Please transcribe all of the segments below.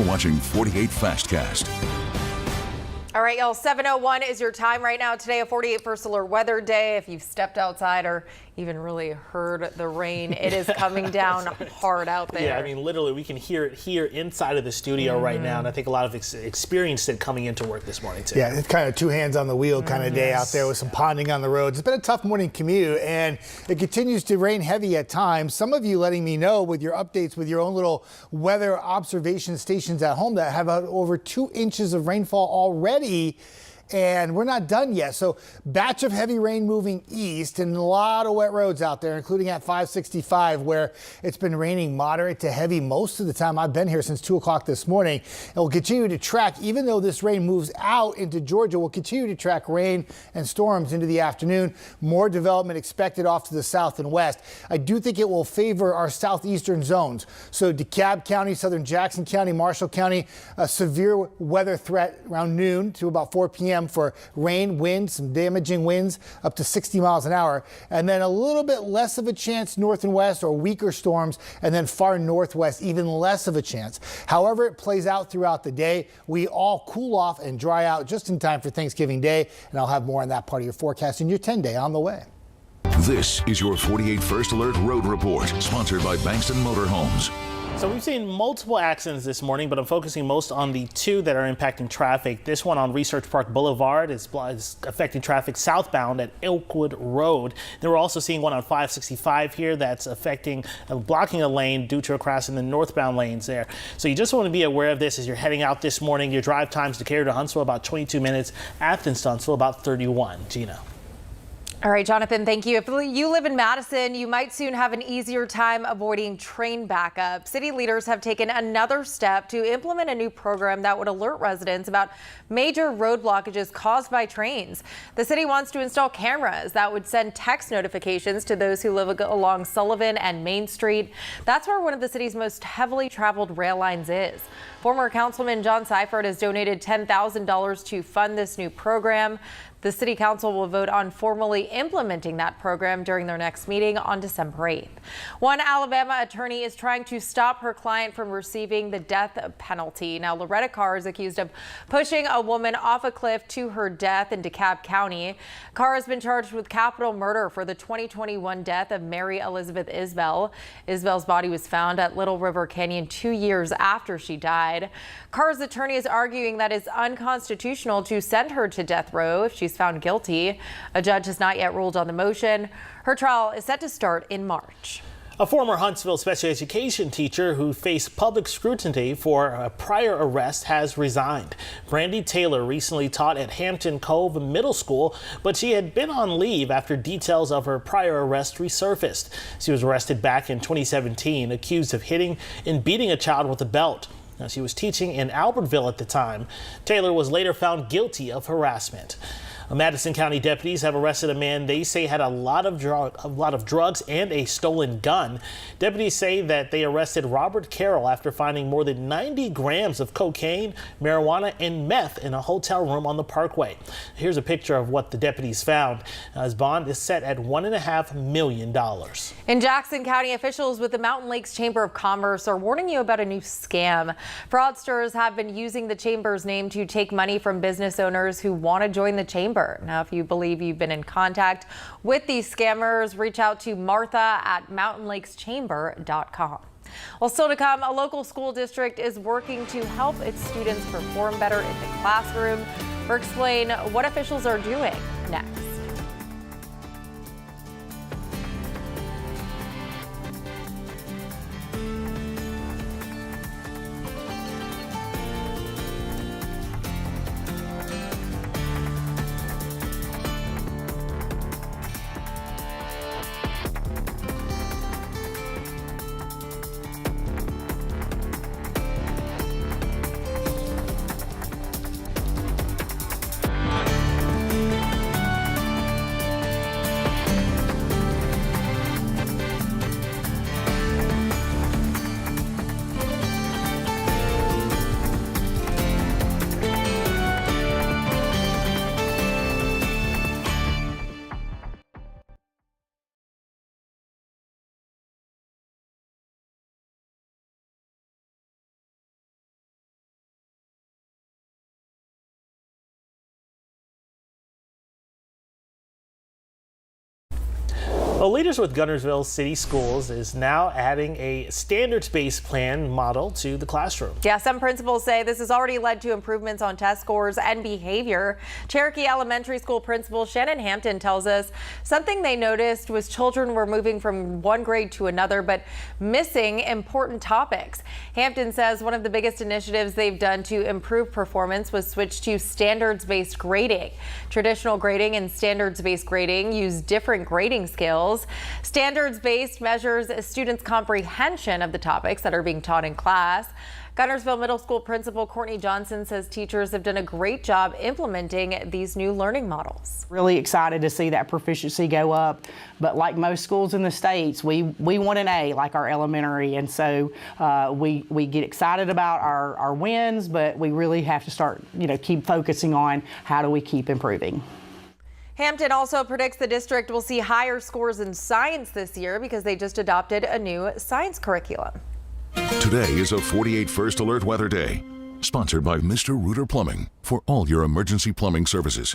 You're watching 48 Fastcast. All right, y'all, 7:01 is your time right now. Today, a 48 First Alert weather day. If you've stepped outside or even really heard the rain, it is coming down hard out there. Yeah, I mean, literally, we can hear it here inside of the studio right now, and I think a lot of experienced it coming into work this morning, too. Yeah, it's kind of two hands on the wheel kind of day out there with some ponding on the roads. It's been a tough morning commute, and it continues to rain heavy at times. Some of you letting me know with your updates with your own little weather observation stations at home that have over 2 inches of rainfall already. And we're not done yet. So batch of heavy rain moving east and a lot of wet roads out there, including at 565, where it's been raining moderate to heavy most of the time I've been here since 2 o'clock this morning. And we'll continue to track, even though this rain moves out into Georgia, we'll continue to track rain and storms into the afternoon. More development expected off to the south and west. I do think it will favor our southeastern zones. So DeKalb County, southern Jackson County, Marshall County, a severe weather threat around noon to about 4 p.m. for rain, wind, some damaging winds up to 60 miles an hour, and then a little bit less of a chance north and west or weaker storms, and then far northwest, even less of a chance. However it plays out throughout the day, we all cool off and dry out just in time for Thanksgiving Day, and I'll have more on that part of your forecast in your 10-day on the way. This is your 48 First Alert Road Report, sponsored by Bankston Motorhomes. So we've seen multiple accidents this morning, but I'm focusing most on the two that are impacting traffic. This one on Research Park Boulevard is affecting traffic southbound at Elkwood Road. Then we're also seeing one on 565 here that's blocking a lane due to a crash in the northbound lanes there. So you just want to be aware of this as you're heading out this morning. Your drive times to Decatur to Huntsville about 22 minutes, Athens to Huntsville about 31. Gina. All right, Jonathan, thank you. If you live in Madison, you might soon have an easier time avoiding train backup. City leaders have taken another step to implement a new program that would alert residents about major road blockages caused by trains. The city wants to install cameras that would send text notifications to those who live along Sullivan and Main Street. That's where one of the city's most heavily traveled rail lines is. Former Councilman John Seifert has donated $10,000 to fund this new program. The City Council will vote on formally implementing that program during their next meeting on December 8th. One Alabama attorney is trying to stop her client from receiving the death penalty. Now, Loretta Carr is accused of pushing a woman off a cliff to her death in DeKalb County. Carr has been charged with capital murder for the 2021 death of Mary Elizabeth Isbell. Isbell's body was found at Little River Canyon 2 years after she died. Carr's attorney is arguing that it's unconstitutional to send her to death row if she's found guilty. A judge has not yet ruled on the motion. Her trial is set to start in March. A former Huntsville special education teacher who faced public scrutiny for a prior arrest has resigned. Brandy Taylor recently taught at Hampton Cove Middle School, but she had been on leave after details of her prior arrest resurfaced. She was arrested back in 2017, accused of hitting and beating a child with a belt. Now, she was teaching in Albertville at the time. Taylor was later found guilty of harassment. Madison County deputies have arrested a man they say had a lot of drugs and a stolen gun. Deputies say that they arrested Robert Carroll after finding more than 90 grams of cocaine, marijuana, and meth in a hotel room on the Parkway. Here's a picture of what the deputies found. His bond is set at $1.5 million. In Jackson County, officials with the Mountain Lakes Chamber of Commerce are warning you about a new scam. Fraudsters have been using the chamber's name to take money from business owners who want to join the chamber. Now, if you believe you've been in contact with these scammers, reach out to Martha at mountainlakeschamber.com. Well, still to come, a local school district is working to help its students perform better in the classroom. We'll explain what officials are doing next. Well, leaders with Guntersville City Schools is now adding a standards-based plan model to the classroom. Yeah, some principals say this has already led to improvements on test scores and behavior. Cherokee Elementary School Principal Shannon Hampton tells us something they noticed was children were moving from one grade to another, but missing important topics. Hampton says one of the biggest initiatives they've done to improve performance was switch to standards-based grading. Traditional grading and standards-based grading use different grading skills. Standards-based measures a students' comprehension of the topics that are being taught in class. Guntersville Middle School Principal Courtney Johnson says teachers have done a great job implementing these new learning models. Really excited to see that proficiency go up, but like most schools in the states, we want an A like our elementary, and so we get excited about our wins, but we really have to start, keep focusing on how do we keep improving. Hampton also predicts the district will see higher scores in science this year because they just adopted a new science curriculum. Today is a 48 First Alert Weather Day, sponsored by Mr. Rooter Plumbing for all your emergency plumbing services.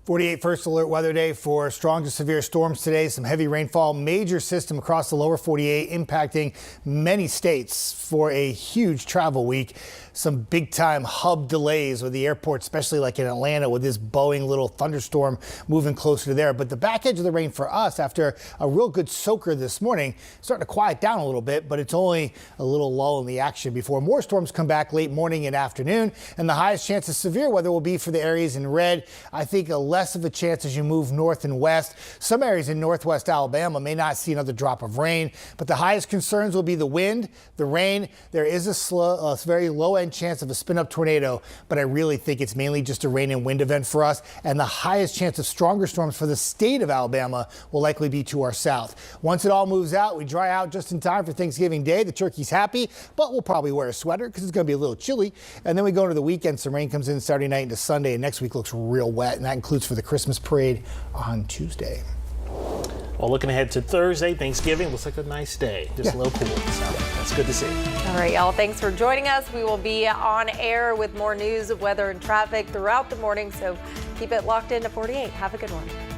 48 First Alert Weather Day for strong to severe storms today. Some heavy rainfall, major system across the lower 48 impacting many states for a huge travel week. Some big time hub delays with the airport, especially like in Atlanta with this Boeing little thunderstorm moving closer to there. But the back edge of the rain for us after a real good soaker this morning, starting to quiet down a little bit, but it's only a little lull in the action before more storms come back late morning and afternoon. And the highest chance of severe weather will be for the areas in red. I think less of a chance as you move north and west. Some areas in northwest Alabama may not see another drop of rain, but the highest concerns will be the wind, the rain. There is a very low end chance of a spin up tornado, but I really think it's mainly just a rain and wind event for us. And the highest chance of stronger storms for the state of Alabama will likely be to our south. Once it all moves out, we dry out just in time for Thanksgiving Day. The turkey's happy, but we'll probably wear a sweater because it's going to be a little chilly. And then we go into the weekend. Some rain comes in Saturday night into Sunday, and next week looks real wet, and that includes for the Christmas parade on Tuesday. Well, looking ahead to Thursday, Thanksgiving, looks like a nice day. Just a little cool, so that's good to see. All right, y'all, thanks for joining us. We will be on air with more news, weather, and traffic throughout the morning, so keep it locked into 48. Have a good one.